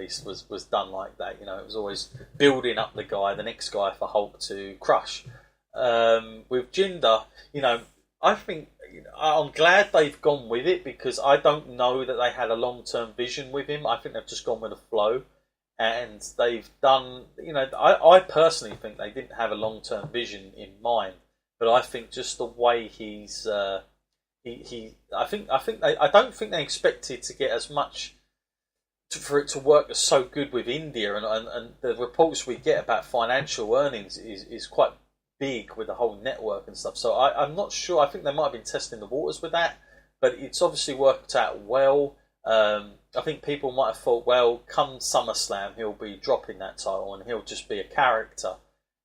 least was done like that. You know, it was always building up the next guy for Hulk to crush. With Jinder, you know, I think I'm glad they've gone with it because I don't know that they had a long-term vision with him. I think they've just gone with the flow, and they've done. You know, I personally think they didn't have a long-term vision in mind, but I think just the way he's I don't think they expected to get as much for it to work so good with India, and the reports we get about financial earnings is quite big with the whole network and stuff. So I'm not sure. I think they might have been testing the waters with that, but it's obviously worked out well. I think people might have thought, well, come SummerSlam, he'll be dropping that title and he'll just be a character,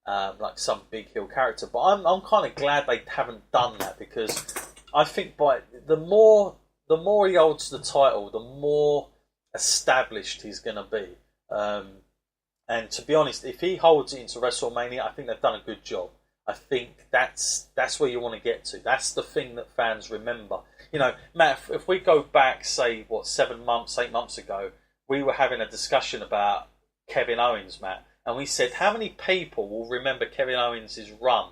like some big heel character. But I'm kind of glad they haven't done that because I think by the more he holds the title, the more established he's going to be. And to be honest, if he holds it into WrestleMania, I think they've done a good job. I think that's where you want to get to. That's the thing that fans remember. You know, Matt, if we go back, say, 7 months, 8 months ago, we were having a discussion about Kevin Owens, Matt, and we said, how many people will remember Kevin Owens' run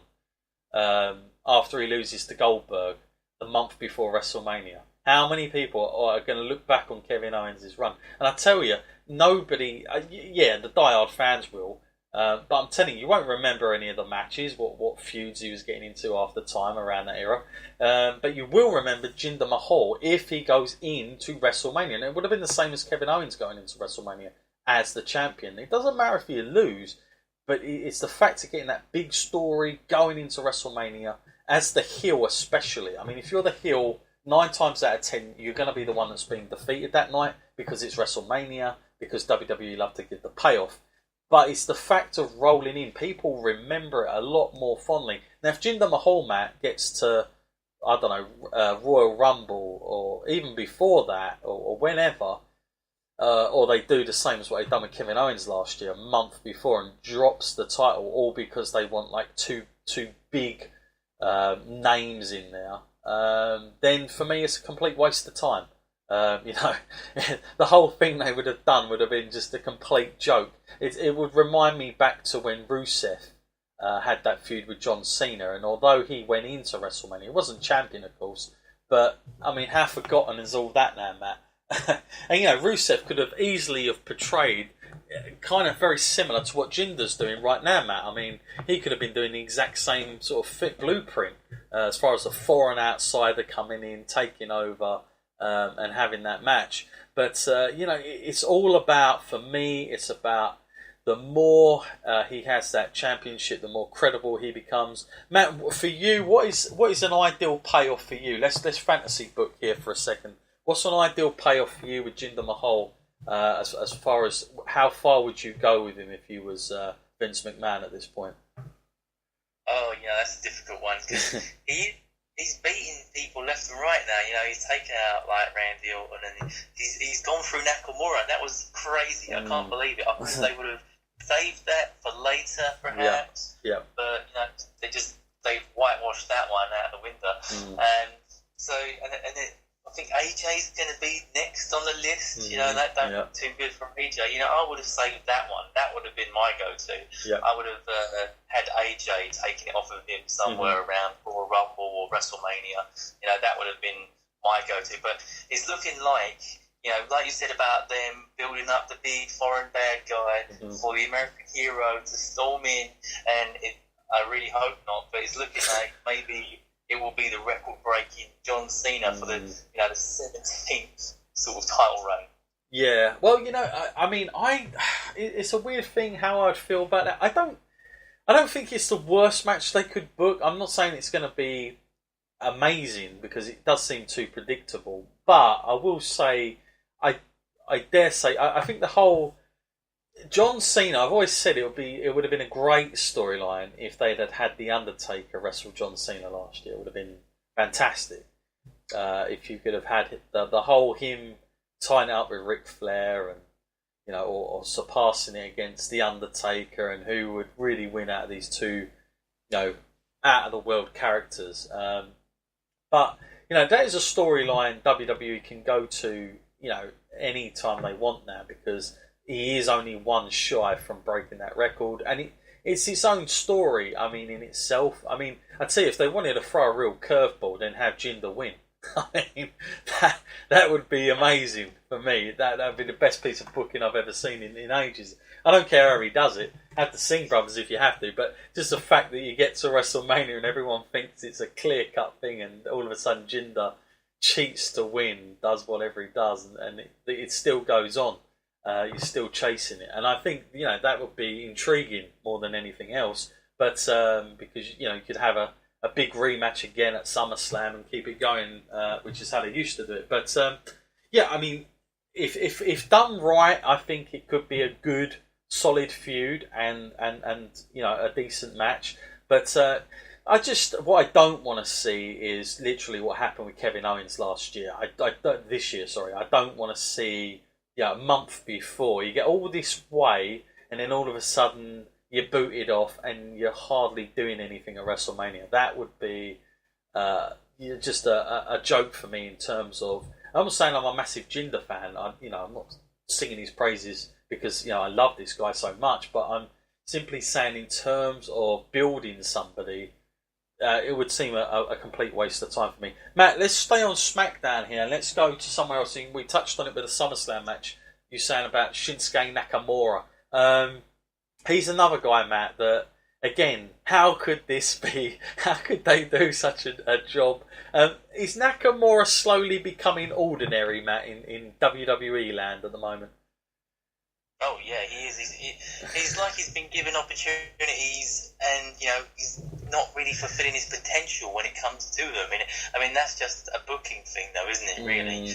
after he loses to Goldberg the month before WrestleMania? How many people are going to look back on Kevin Owens' run? And I tell you, nobody, the diehard fans will, but I'm telling you, you won't remember any of the matches, what feuds he was getting into after time around that era. But you will remember Jinder Mahal if he goes into WrestleMania. And it would have been the same as Kevin Owens going into WrestleMania as the champion. It doesn't matter if you lose, but it's the fact of getting that big story going into WrestleMania as the heel especially. I mean, if you're the heel, 9 times out of 10, you're going to be the one that's being defeated that night because it's WrestleMania, because WWE love to give the payoff. But it's the fact of rolling in. People remember it a lot more fondly. Now, if Jinder Mahal, Matt, gets to, I don't know, Royal Rumble, or even before that, or whenever, or they do the same as what they've done with Kevin Owens last year, a month before, and drops the title, all because they want like two big names in there, then for me it's a complete waste of time. You know, the whole thing they would have done would have been just a complete joke. It would remind me back to when Rusev had that feud with John Cena, and although he went into WrestleMania, he wasn't champion, of course, but I mean, how forgotten is all that now, Matt? And you know, Rusev could have easily have portrayed kind of very similar to what Jinder's doing right now, Matt. I mean, he could have been doing the exact same sort of fit blueprint as far as a foreign outsider coming in, taking over, and having that match. But you know, it's all about, for me, it's about the more he has that championship, the more credible he becomes. Matt, for you, what is an ideal payoff for you? Let's fantasy book here for a second. What's an ideal payoff for you with Jinder Mahal? As far as how far would you go with him if you was Vince McMahon at this point? Oh, yeah, that's a difficult one because he's beating people left and right now. You know, he's taken out like Randy Orton, and he's gone through Nakamura, and that was crazy. I can't believe it. I wish they would have saved that for later, perhaps. Yeah. But you know, they've whitewashed that one out of the window, and so I think AJ's going to be next on the list. You know, and that don't look too good for AJ. You know, I would have saved that one. That would have been my go-to. Yeah. I would have had AJ taking it off of him somewhere around Royal Rumble or WrestleMania. You know, that would have been my go-to. But it's looking like, you know, like you said about them building up the big foreign bad guy for the American hero to storm in, and I really hope not. But it's looking like maybe it will be the record-breaking John Cena for the 17th sort of title reign. Yeah, well, you know, I mean, it's a weird thing how I'd feel about that. I don't think it's the worst match they could book. I'm not saying it's going to be amazing because it does seem too predictable. But I will say, I dare say, I think the whole John Cena, I've always said it would have been a great storyline if they'd had The Undertaker wrestle John Cena last year. It would have been fantastic. If you could have had the whole him tying it up with Ric Flair, and you know, or surpassing it against The Undertaker, and who would really win out of these two, you know, out of the world characters. But you know, that is a storyline WWE can go to, you know, any time they want now, because he is only one shy from breaking that record, and it's its own story. I mean, in itself. I mean, I'd say if they wanted to throw a real curveball, then have Jinder win. I mean, that would be amazing for me. That would be the best piece of booking I've ever seen in ages. I don't care how he does it. Have the Singh brothers if you have to, but just the fact that you get to WrestleMania and everyone thinks it's a clear-cut thing, and all of a sudden Jinder cheats to win, does whatever he does, and it still goes on. You're still chasing it, and I think that would be intriguing more than anything else. But because you could have a big rematch again at SummerSlam and keep it going, which is how they used to do it. But I mean, if done right, I think it could be a good, solid feud and a decent match. But what I don't want to see is literally what happened with Kevin Owens last year. This year, sorry. I don't want to see a month before you get all this way, and then all of a sudden you're booted off and you're hardly doing anything at WrestleMania. That would be just a joke for me in terms of. I'm not saying I'm a massive Jinder fan. I'm not singing his praises because I love this guy so much, but I'm simply saying in terms of building somebody, it would seem a complete waste of time for me. Matt, let's stay on SmackDown here and let's go to somewhere else. We touched on it with the SummerSlam match. You're saying about Shinsuke Nakamura. He's another guy, Matt, that, again, how could this be? How could they do such a job? Is Nakamura slowly becoming ordinary, Matt, in WWE land at the moment? Oh, yeah, he is. He's like he's been given opportunities and, he's not really fulfilling his potential when it comes to them. I mean that's just a booking thing, though, isn't it, really?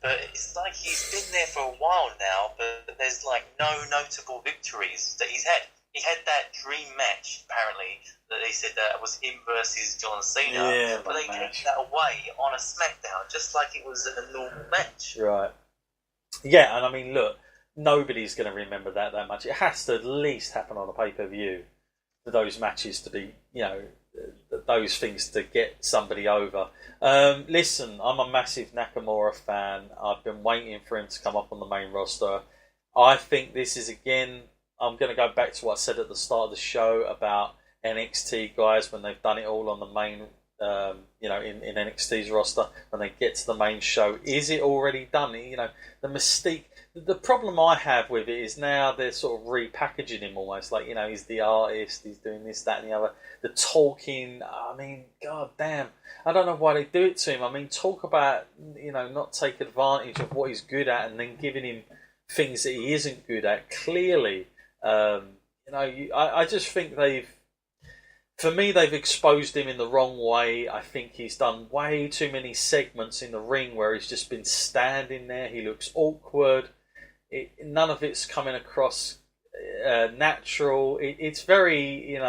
But it's like he's been there for a while now, but there's, no notable victories that he's had. He had that dream match, apparently, that they said that was him versus John Cena, but they took that away on a SmackDown, just like it was a normal match. Right. Yeah, and I mean, look, nobody's going to remember that much. It has to at least happen on a pay-per-view for those matches to be, those things to get somebody over. Listen, I'm a massive Nakamura fan. I've been waiting for him to come up on the main roster. I think this is, again, I'm going to go back to what I said at the start of the show about NXT guys when they've done it all on the main, in NXT's roster, when they get to the main show. Is it already done? The mystique. The problem I have with it is now they're sort of repackaging him almost like, he's the artist, he's doing this, that, and the other. The talking, I mean, god damn, I don't know why they do it to him. I mean, talk about, not take advantage of what he's good at and then giving him things that he isn't good at. Clearly, I just think they've exposed him in the wrong way. I think he's done way too many segments in the ring where he's just been standing there. He looks awkward. None of it's coming across natural. It's very,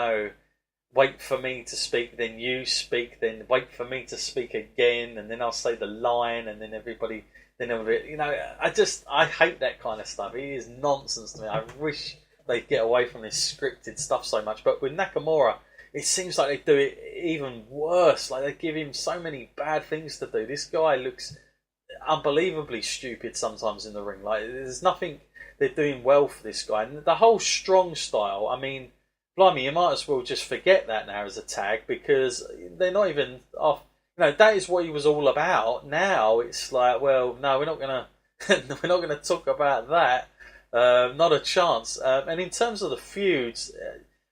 wait for me to speak, then you speak, then wait for me to speak again, and then I'll say the line, and then everybody, I hate that kind of stuff. It is nonsense to me. I wish they'd get away from this scripted stuff so much. But with Nakamura, it seems like they do it even worse. Like they give him so many bad things to do. This guy looks unbelievably stupid sometimes in the ring. Like there's nothing they're doing well for this guy. And the whole strong style, I mean, blimey, you might as well just forget that now as a tag because they're not even off. That is what he was all about. Now it's like, well, no, we're not gonna talk about that. Not a chance. And in terms of the feuds,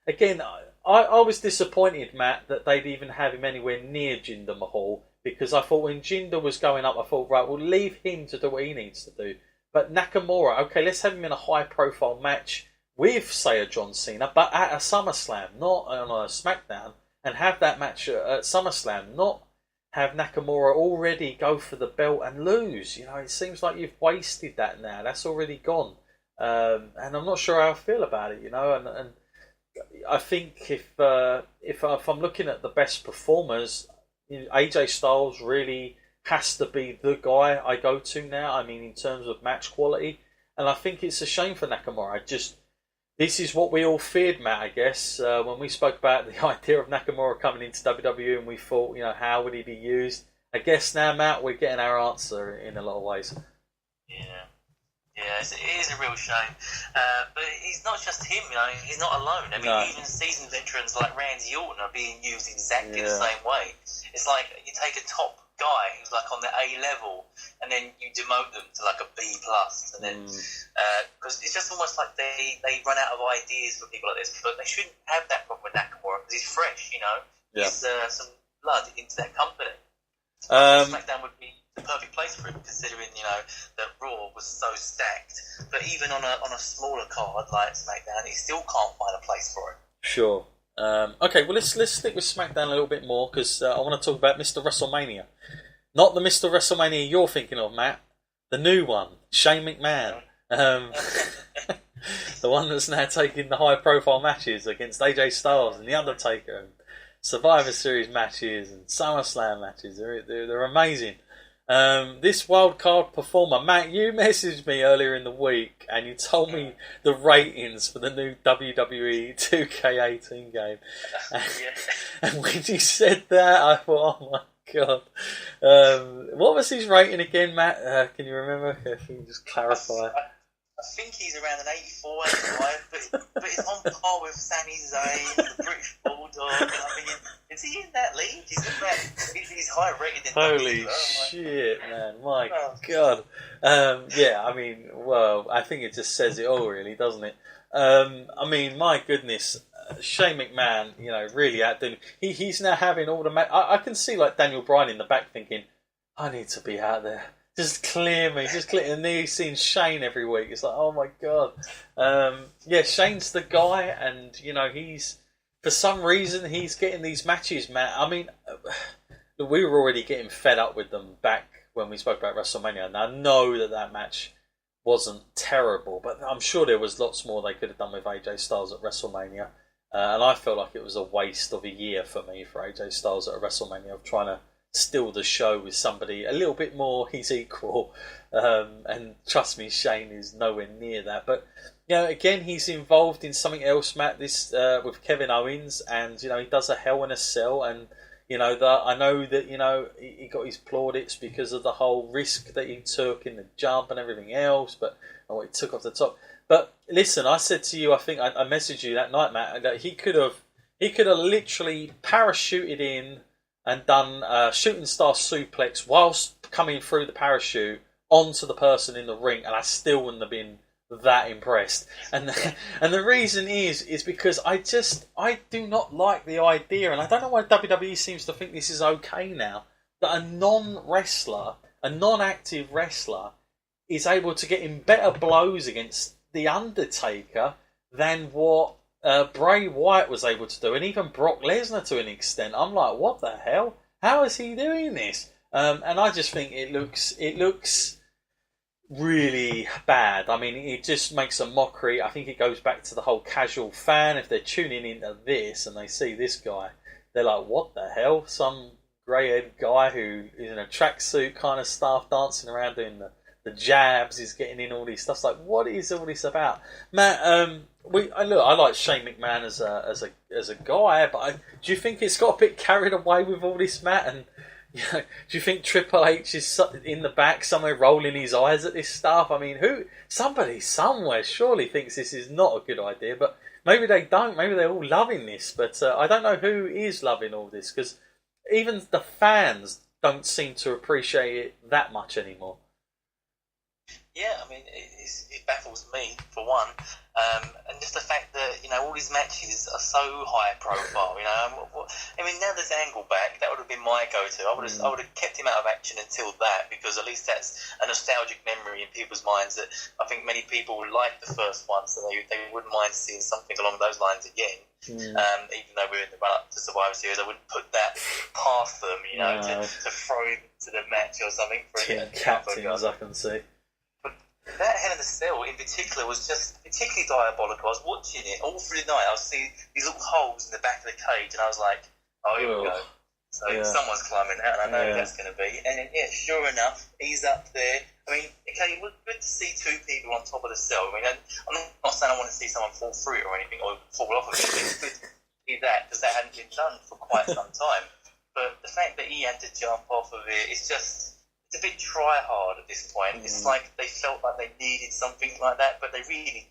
again, I was disappointed, Matt, that they'd even have him anywhere near Jinder Mahal because I thought when Jinder was going up, I thought, right, we'll leave him to do what he needs to do. But Nakamura, okay, let's have him in a high-profile match with, say, a John Cena, but at a SummerSlam, not on a SmackDown, and have that match at SummerSlam, not have Nakamura already go for the belt and lose. It seems like you've wasted that now. That's already gone. And I'm not sure how I feel about it, and I think if I'm looking at the best performers, AJ Styles really has to be the guy I go to now. I mean, in terms of match quality, and I think it's a shame for Nakamura. This is what we all feared, Matt. I guess when we spoke about the idea of Nakamura coming into WWE, and we thought, how would he be used? I guess now, Matt, we're getting our answer in a lot of ways. Yeah. Yeah, it is a real shame. But he's not just him, he's not alone. I mean, even seasoned veterans like Randy Orton are being used exactly the same way. It's like you take a top guy who's like on the A level and then you demote them to like a B+, and then because it's just almost like they run out of ideas for people like this, but they shouldn't have that problem with Nakamura because he's fresh, he's some blood into that company. SmackDown would be the perfect place for him, considering that Raw was so stacked. But even on a smaller card like SmackDown, he still can't find a place for it. Sure. Okay, well let's stick with SmackDown a little bit more because I want to talk about Mr. WrestleMania. Not the Mr. WrestleMania you're thinking of, Matt. The new one, Shane McMahon. The one that's now taking the high-profile matches against AJ Styles and The Undertaker, and Survivor Series matches and SummerSlam matches. They're amazing. This wildcard performer, Matt, you messaged me earlier in the week and you told me the ratings for the new WWE 2K18 game. And when you said that, I thought, oh my God. What was his rating again, Matt? Can you remember? If you can just clarify. I think he's around an 84, 85, but he's on par with Sami Zayn, the British Bulldog. I mean, is he in that league? He's higher rated than Holy shit, man. My God. I mean, well, I think it just says it all, really, doesn't it? I mean, my goodness. Shane McMahon, really outdoing. He's now having all the I can see like Daniel Bryan in the back thinking, I need to be out there. Just clear me, And then he's seeing Shane every week. It's like, oh my God. Shane's the guy, and he's for some reason he's getting these matches, Matt. I mean, we were already getting fed up with them back when we spoke about WrestleMania, and I know that match wasn't terrible, but I'm sure there was lots more they could have done with AJ Styles at WrestleMania. And I felt like it was a waste of a year for me for AJ Styles at a WrestleMania of trying to steal the show with somebody a little bit more his equal. And trust me, Shane is nowhere near that. But, again, he's involved in something else, Matt, this with Kevin Owens. And, he does a Hell in a Cell. And, I know that, he got his plaudits because of the whole risk that he took in the jump and everything else. But what he took off the top. But listen, I said to you, I think I messaged you that night, Matt, that he could have literally parachuted in and done a shooting star suplex whilst coming through the parachute onto the person in the ring, and I still wouldn't have been that impressed. And the reason is because I do not like the idea, and I don't know why WWE seems to think this is okay now, that a non-wrestler, a non-active wrestler, is able to get in better blows against The Undertaker than what Bray Wyatt was able to do, and even Brock Lesnar to an extent. I'm like, what the hell? How is he doing this? And I just think it looks really bad. I mean, it just makes a mockery. I think it goes back to the whole casual fan. If they're tuning into this and they see this guy, they're like, what the hell? Some grey-haired guy who is in a tracksuit kind of stuff, dancing around doing the jabs, is getting in all these stuff. It's like, what is all this about, Matt? I like Shane McMahon as a guy, but do you think it's got a bit carried away with all this, Matt? And do you think Triple H is in the back somewhere rolling his eyes at this stuff? I mean, somebody somewhere surely thinks this is not a good idea, but maybe they don't. Maybe they're all loving this, but I don't know who is loving all this, because even the fans don't seem to appreciate it that much anymore. Yeah, I mean, it baffles me, for one. And just the fact that, all these matches are so high profile, I mean, now there's Angle back, that would have been my go-to. I would have kept him out of action until that, because at least that's a nostalgic memory in people's minds that I think many people liked the first one, so they wouldn't mind seeing something along those lines again. Even though we're in the run-up to Survivor Series, I wouldn't put that past them, to throw him to the match or something. Team captains, I can see. That Hell in a Cell in particular was just particularly diabolical. I was watching it all through the night. I was seeing these little holes in the back of the cage, and I was like, oh, here we go. So someone's climbing out, and I know who that's going to be. And then, sure enough, he's up there. I mean, okay, it was good to see two people on top of the cell. I mean, I'm not saying I want to see someone fall through it or anything, or fall off of it. It's good to see that, because that hadn't been done for quite some time. But the fact that he had to jump off of it, it's just it's a bit try hard at this point. It's like they felt like they needed something like that, but they really